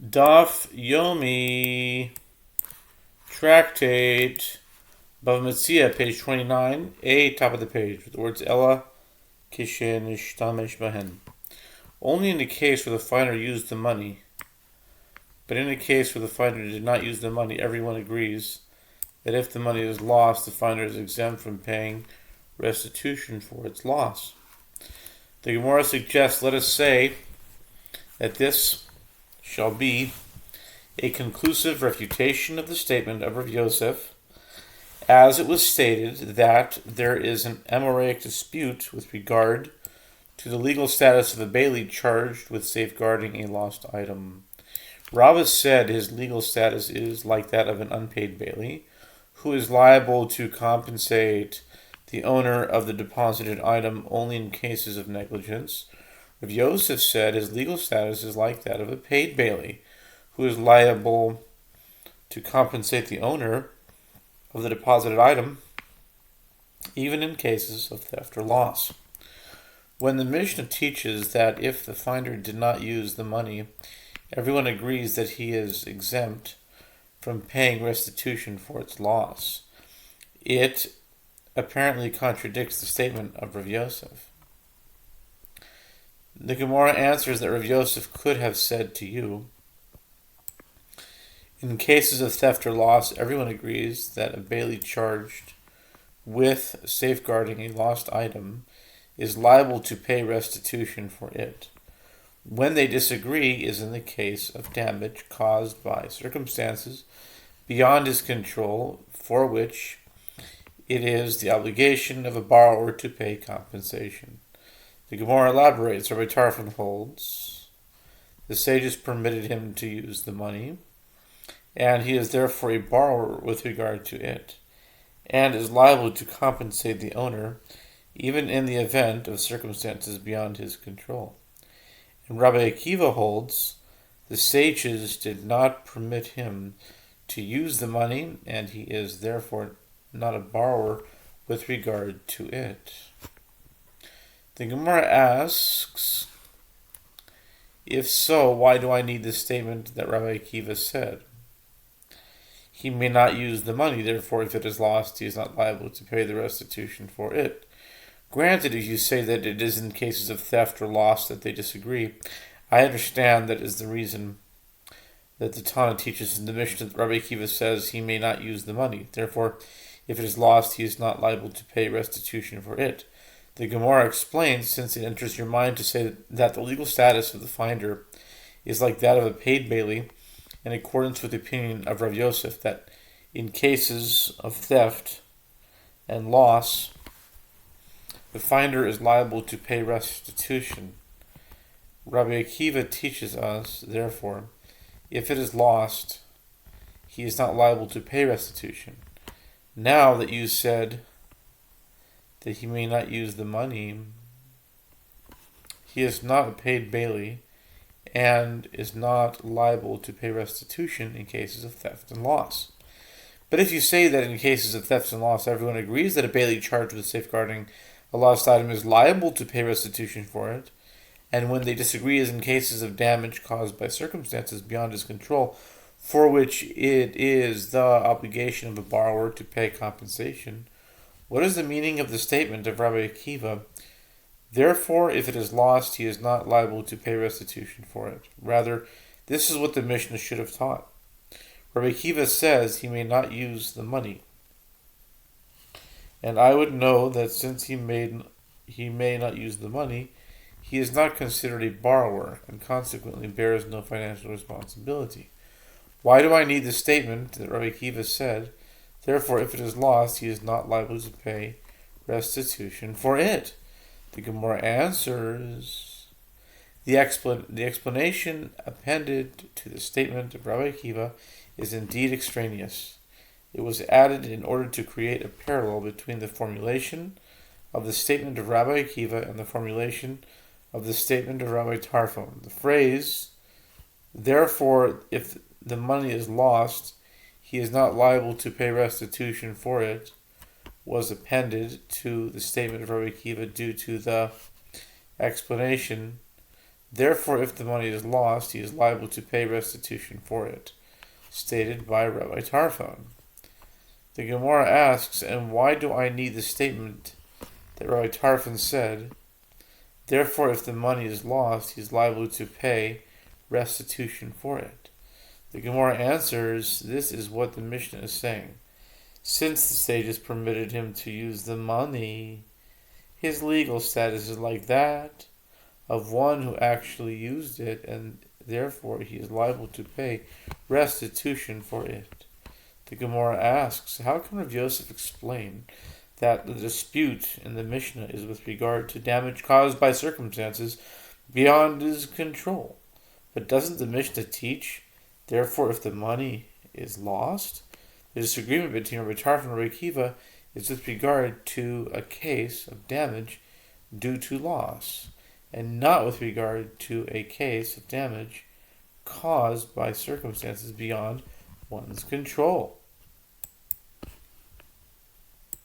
Daf Yomi Tractate Bava Metzia, page 29, A, top of the page, with the words Ella Kishin Ishtamesh Bahen. Only in the case where the finder used the money, but in the case where the finder did not use the money, everyone agrees that if the money is lost, the finder is exempt from paying restitution for its loss. The Gemara suggests, let us say that this shall be a conclusive refutation of the statement of Rav Yosef, as it was stated that there is an Amoraic dispute with regard to the legal status of a bailee charged with safeguarding a lost item. Rava said his legal status is like that of an unpaid bailee, who is liable to compensate the owner of the deposited item only in cases of negligence. Rav Yosef said his legal status is like that of a paid bailee, who is liable to compensate the owner of the deposited item, even in cases of theft or loss. When the Mishnah teaches that if the finder did not use the money, everyone agrees that he is exempt from paying restitution for its loss, it apparently contradicts the statement of Rav Yosef. The Gemara answers that Rav Yosef could have said to you, in cases of theft or loss, everyone agrees that a bailee charged with safeguarding a lost item is liable to pay restitution for it. When they disagree is in the case of damage caused by circumstances beyond his control, for which it is the obligation of a borrower to pay compensation. The Gemara elaborates. Rabbi Tarfon holds the sages permitted him to use the money, and he is therefore a borrower with regard to it, and is liable to compensate the owner even in the event of circumstances beyond his control. And Rabbi Akiva holds the sages did not permit him to use the money, and he is therefore not a borrower with regard to it. The Gemara asks, if so, why do I need the statement that Rabbi Akiva said? He may not use the money, therefore if it is lost, he is not liable to pay the restitution for it. Granted, if you say that it is in cases of theft or loss that they disagree, I understand that is the reason that the Tana teaches in the Mishnah that Rabbi Akiva says he may not use the money. Therefore, if it is lost, he is not liable to pay restitution for it. The Gemara explains, since it enters your mind to say that the legal status of the finder is like that of a paid bailee, in accordance with the opinion of Rav Yosef, that in cases of theft and loss, the finder is liable to pay restitution. Rabbi Akiva teaches us, therefore, if it is lost, he is not liable to pay restitution. Now that you said that he may not use the money, he is not a paid bailee and is not liable to pay restitution in cases of theft and loss. But if you say that in cases of theft and loss, everyone agrees that a bailee charged with safeguarding a lost item is liable to pay restitution for it, and when they disagree is in cases of damage caused by circumstances beyond his control, for which it is the obligation of a borrower to pay compensation, what is the meaning of the statement of Rabbi Akiva, therefore if it is lost, he is not liable to pay restitution for it? Rather, this is what the Mishnah should have taught. Rabbi Akiva says he may not use the money, and I would know that since he may not use the money, he is not considered a borrower and consequently bears no financial responsibility. Why do I need the statement that Rabbi Akiva said, therefore if it is lost, he is not liable to pay restitution for it? The Gemara answers, the explanation appended to the statement of Rabbi Akiva is indeed extraneous. It was added in order to create a parallel between the formulation of the statement of Rabbi Akiva and the formulation of the statement of Rabbi Tarfon. The phrase, therefore, if the money is lost, he is not liable to pay restitution for it, was appended to the statement of Rabbi Akiva due to the explanation Therefore, if the money is lost, he is liable to pay restitution for it, stated by Rabbi Tarfon. The Gemara asks, and why do I need the statement that Rabbi Tarfon said, therefore if the money is lost, he is liable to pay restitution for it? The Gemara answers, this is what the Mishnah is saying. Since the sages permitted him to use the money, his legal status is like that of one who actually used it, and therefore he is liable to pay restitution for it. The Gemara asks, how can Rav Yosef explain that the dispute in the Mishnah is with regard to damage caused by circumstances beyond his control? But doesn't the Mishnah teach, therefore if the money is lost? The disagreement between Rabbi Tarfon and Rabbi Akiva is with regard to a case of damage due to loss, and not with regard to a case of damage caused by circumstances beyond one's control.